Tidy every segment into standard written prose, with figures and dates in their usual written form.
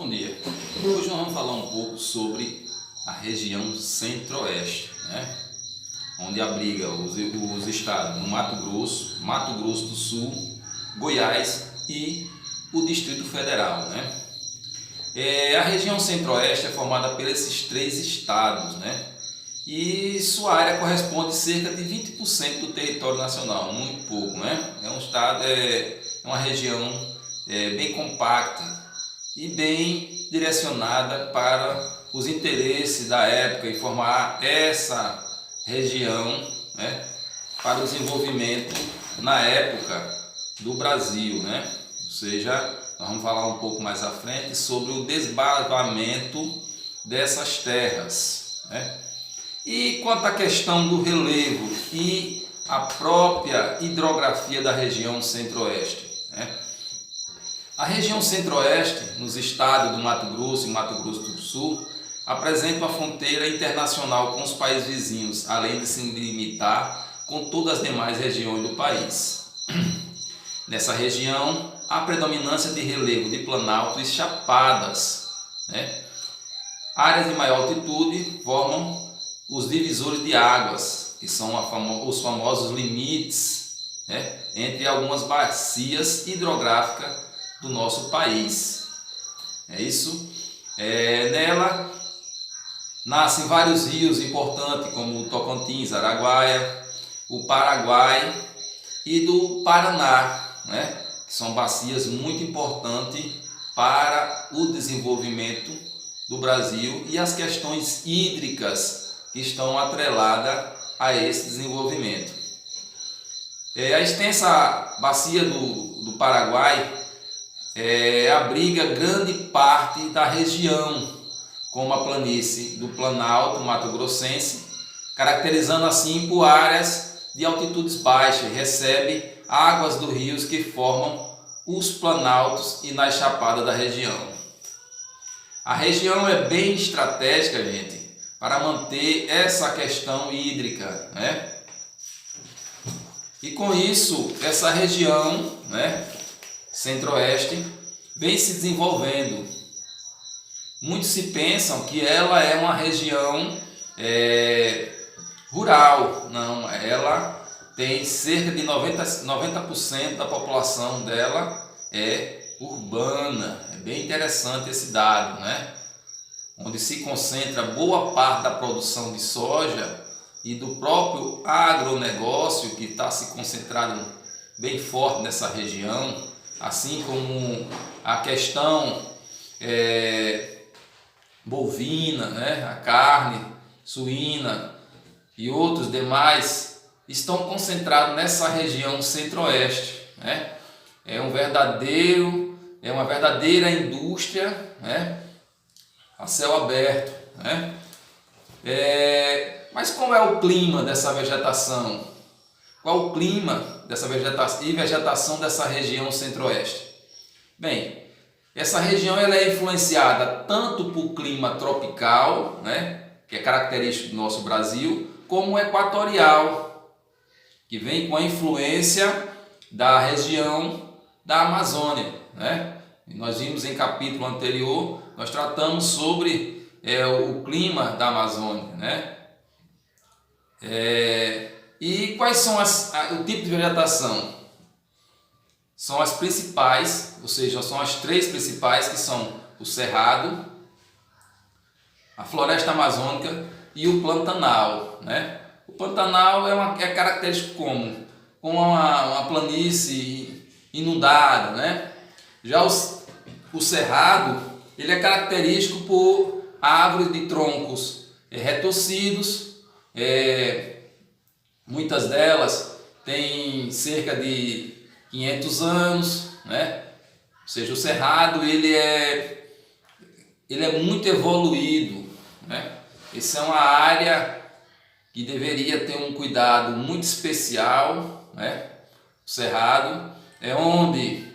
Bom dia. Hoje nós vamos falar um pouco sobre a região Centro-Oeste, né? Onde abriga os estados do Mato Grosso do Sul, Goiás e o Distrito Federal, né? A região Centro-Oeste é formada por esses três estados, né? E sua área corresponde a cerca de 20% do território nacional, muito pouco, né? É um estado, uma região bem compacta e bem direcionada para os interesses da época e formar essa região, né, para o desenvolvimento na época do Brasil, né? Ou seja, nós vamos falar um pouco mais à frente sobre o desbravamento dessas terras, né? E quanto à questão do relevo e a própria hidrografia da região Centro-Oeste, né? A região Centro-Oeste, nos estados do Mato Grosso e Mato Grosso do Sul, apresenta uma fronteira internacional com os países vizinhos, além de se limitar com todas as demais regiões do país. Nessa região, há predominância de relevo de planalto e chapadas, né? Áreas de maior altitude formam os divisores de águas, que são os famosos limites, né, entre algumas bacias hidrográficas do nosso país. É isso. Nela nascem vários rios importantes, como o Tocantins, Araguaia, o Paraguai e do Paraná, né, que são bacias muito importantes para o desenvolvimento do Brasil e as questões hídricas que estão atreladas a esse desenvolvimento. A extensa bacia do Paraguai abriga grande parte da região, como a planície do Planalto Mato-Grossense, caracterizando assim por áreas de altitudes baixas, recebe águas dos rios que formam os planaltos e nas chapadas da região. A região é bem estratégica, gente, para manter essa questão hídrica, né? E com isso, essa região, né, Centro-Oeste, vem se desenvolvendo. Muitos se pensam que ela é uma região rural. Não, ela tem cerca de 90% da população dela é urbana. É bem interessante esse dado, né? Onde se concentra boa parte da produção de soja e do próprio agronegócio, que está se concentrado bem forte nessa região, assim como a questão bovina, né? A carne suína e outros demais estão concentrados nessa região Centro-Oeste, né? É uma verdadeira indústria, né, a céu aberto, né? Mas qual é o clima dessa vegetação? Qual o clima dessa vegetação dessa região Centro-Oeste? Bem, essa região ela é influenciada tanto por clima tropical, né, que é característico do nosso Brasil, como equatorial, que vem com a influência da região da Amazônia, né? E nós vimos em capítulo anterior, nós tratamos sobre o clima da Amazônia, né? E quais são o tipo de vegetação? São as principais, ou seja, são as três principais, que são o cerrado, a floresta amazônica e o Pantanal, né? O Pantanal é característico como uma planície inundada, né? Já o cerrado, ele é característico por árvores de troncos retorcidos. Muitas delas têm cerca de 500 anos, né? Ou seja, o cerrado ele é muito evoluído, né? Essa é uma área que deveria ter um cuidado muito especial, né? O cerrado é onde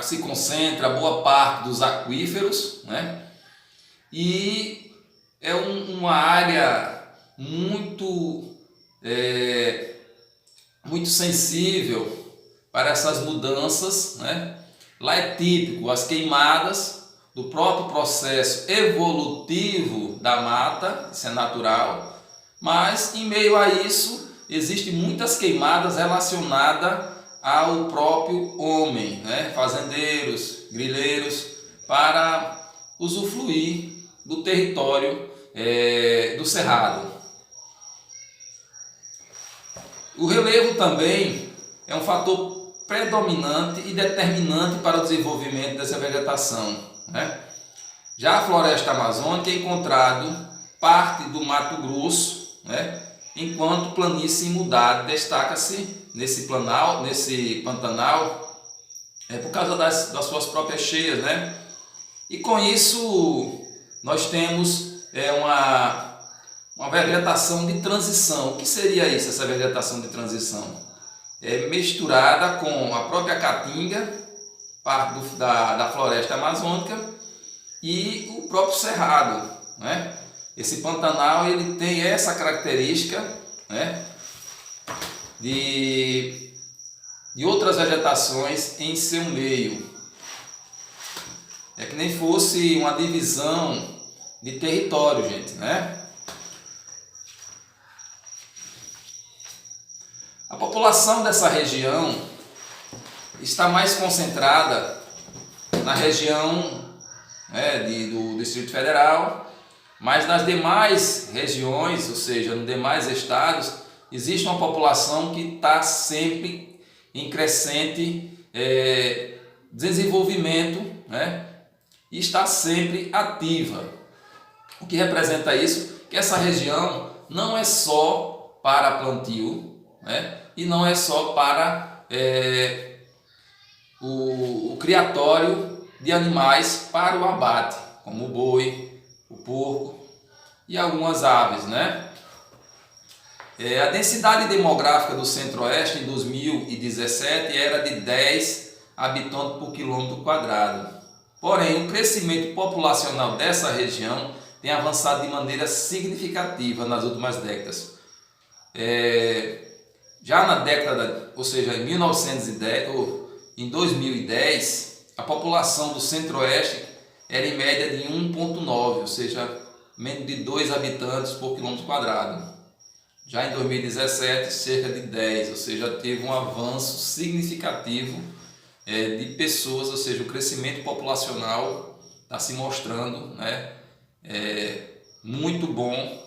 se concentra boa parte dos aquíferos, né? E é uma área muito sensível para essas mudanças, né? Lá é típico as queimadas, do próprio processo evolutivo da mata, isso é natural, mas em meio a isso existem muitas queimadas relacionadas ao próprio homem, né? Fazendeiros, grileiros, para usufruir do território do cerrado. O relevo também é um fator predominante e determinante para o desenvolvimento dessa vegetação, né? Já a floresta amazônica é encontrado parte do Mato Grosso, né? Enquanto planície mudada destaca-se nesse pantanal por causa das suas próprias cheias, né? E com isso nós temos uma vegetação de transição. O que seria isso, essa vegetação de transição? É misturada com a própria caatinga, parte da floresta amazônica, e o próprio cerrado, né? Esse Pantanal ele tem essa característica, né, de outras vegetações em seu meio. É que nem fosse uma divisão de território, gente, né? A população dessa região está mais concentrada na região, né, do Distrito Federal, mas nas demais regiões, ou seja, nos demais estados, existe uma população que está sempre em crescente desenvolvimento, né, e está sempre ativa. O que representa isso? Que essa região não é só para plantio, né, e não é só para o criatório de animais para o abate, como o boi, o porco e algumas aves, né? A densidade demográfica do Centro-Oeste em 2017 era de 10 habitantes por quilômetro quadrado. Porém, o crescimento populacional dessa região tem avançado de maneira significativa nas últimas décadas. Já na década, ou seja, em 1910 ou em 2010, a população do Centro-Oeste era em média de 1,9, ou seja, menos de 2 habitantes por quilômetro quadrado. Já em 2017, cerca de 10, ou seja, teve um avanço significativo de pessoas, ou seja, o crescimento populacional está se mostrando, né, muito bom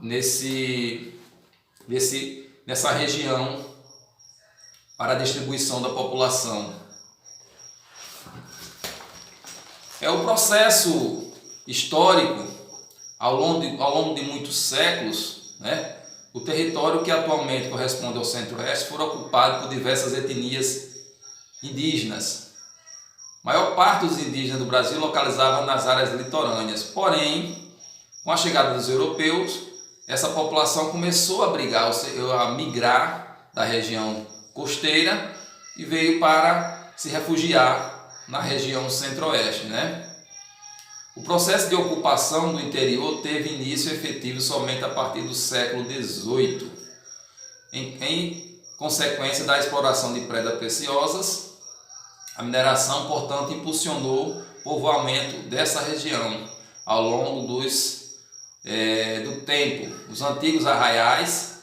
nessa região para a distribuição da população. O processo histórico, ao longo de muitos séculos, né, o território que atualmente corresponde ao Centro-Oeste foi ocupado por diversas etnias indígenas. A maior parte dos indígenas do Brasil localizava nas áreas litorâneas. Porém, com a chegada dos europeus, essa população começou a migrar da região costeira e veio para se refugiar na região Centro-Oeste, né? O processo de ocupação do interior teve início efetivo somente a partir do século XVIII, em consequência da exploração de pedras preciosas. A mineração, portanto, impulsionou o povoamento dessa região ao longo do tempo. Os antigos arraiais,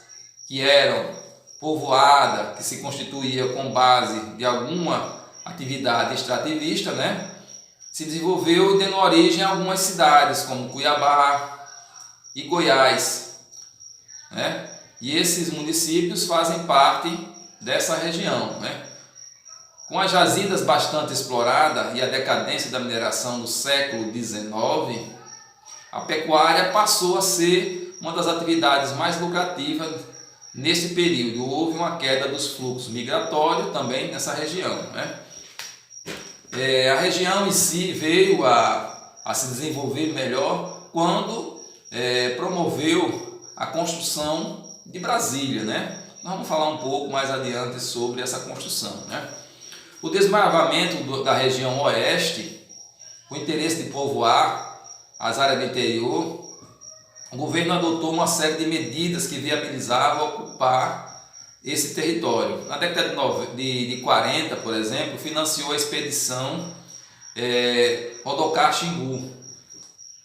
que eram povoada, que se constituía com base de alguma atividade extrativista, né, se desenvolveu dando origem a algumas cidades como Cuiabá e Goiás, né? E esses municípios fazem parte dessa região, né? Com as jazidas bastante exploradas e a decadência da mineração no século XIX, a pecuária passou a ser uma das atividades mais lucrativas nesse período. Houve uma queda dos fluxos migratórios também nessa região, né? A região em si veio a se desenvolver melhor quando promoveu a construção de Brasília, né? Nós vamos falar um pouco mais adiante sobre essa construção, né? O desbravamento da região oeste, com o interesse de povoar as áreas do interior, o governo adotou uma série de medidas que viabilizavam ocupar esse território. Na década de 40, por exemplo, financiou a expedição Odocar Xingu,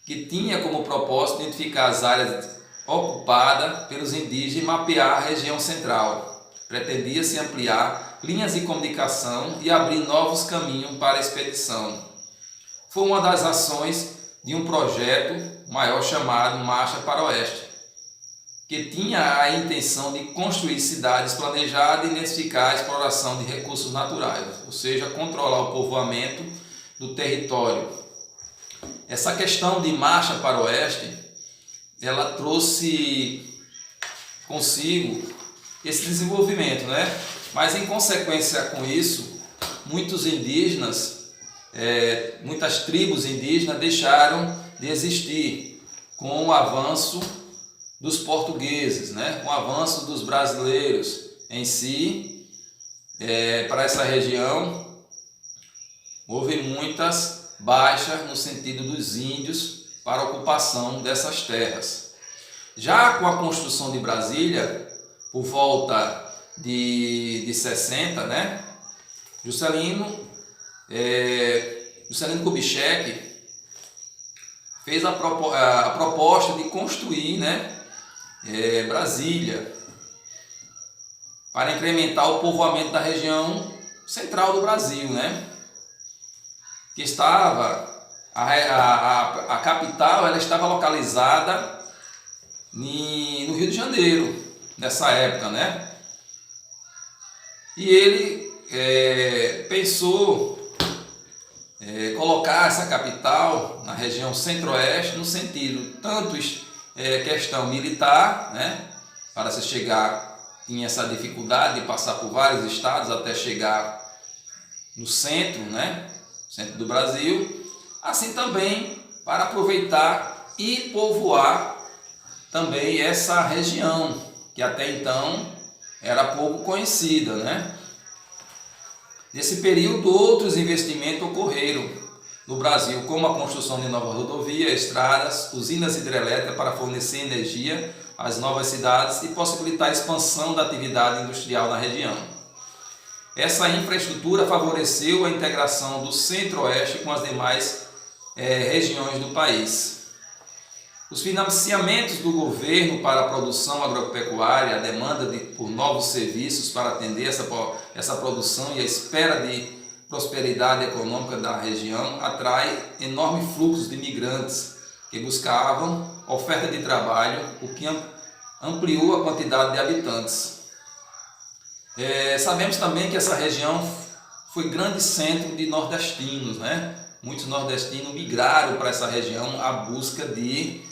que tinha como propósito identificar as áreas ocupadas pelos indígenas e mapear a região central. Pretendia-se ampliar linhas de comunicação e abrir novos caminhos para a expedição. Foi uma das ações de um projeto maior chamado Marcha para o Oeste, que tinha a intenção de construir cidades planejadas e intensificar a exploração de recursos naturais, ou seja, controlar o povoamento do território. Essa questão de Marcha para o Oeste, ela trouxe consigo esse desenvolvimento, né? Mas em consequência com isso, muitos indígenas, muitas tribos indígenas deixaram de existir com o avanço dos portugueses, né? Com o avanço dos brasileiros em si, para essa região, houve muitas baixas no sentido dos índios para a ocupação dessas terras. Já com a construção de Brasília, por volta de 60, né? Juscelino Kubitschek fez a proposta de construir, né, Brasília, para incrementar o povoamento da região central do Brasil, né? Que estava, a capital, ela estava localizada no Rio de Janeiro, nessa época, né? E ele pensou colocar essa capital na região centro-oeste, no sentido tanto questão militar, né? Para se chegar, tinha essa dificuldade de passar por vários estados até chegar no centro, né? Centro do Brasil, assim também para aproveitar e povoar também essa região, que até então era pouco conhecida, né? Nesse período, outros investimentos ocorreram no Brasil, como a construção de novas rodovias, estradas, usinas hidrelétricas para fornecer energia às novas cidades e possibilitar a expansão da atividade industrial na região. Essa infraestrutura favoreceu a integração do Centro-Oeste com as demais regiões do país. Os financiamentos do governo para a produção agropecuária, a demanda por novos serviços para atender essa produção e a espera de prosperidade econômica da região atrai enorme fluxo de imigrantes que buscavam oferta de trabalho, o que ampliou a quantidade de habitantes. Sabemos também que essa região foi grande centro de nordestinos, né? Muitos nordestinos migraram para essa região à busca de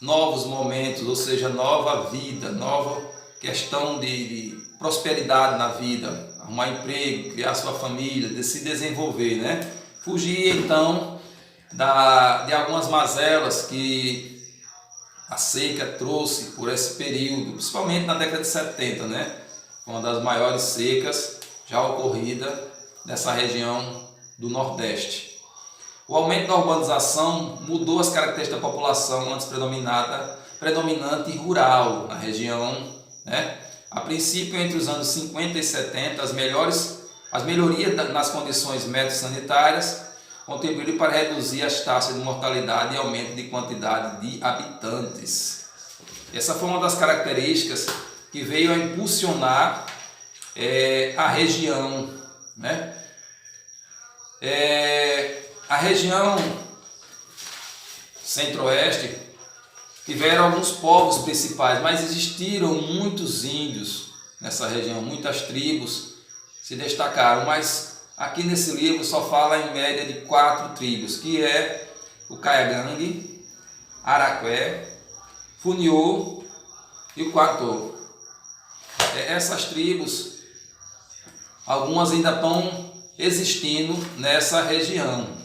novos momentos, ou seja, nova vida, nova questão de prosperidade na vida, arrumar emprego, criar sua família, de se desenvolver, né? Fugir então de algumas mazelas que a seca trouxe por esse período, principalmente na década de 70, né? Uma das maiores secas já ocorrida nessa região do Nordeste. O aumento da urbanização mudou as características da população antes predominante rural na região, né? A princípio, entre os anos 50 e 70, as melhorias nas condições médico-sanitárias contribuíram para reduzir as taxas de mortalidade e aumento de quantidade de habitantes. Essa foi uma das características que veio a impulsionar a região, né? A região centro-oeste tiveram alguns povos principais, mas existiram muitos índios nessa região, muitas tribos se destacaram, mas aqui nesse livro só fala em média de 4 tribos, que é o Caiagangue, Araqué, Funiô e o Quatô. Essas tribos, algumas ainda estão existindo nessa região.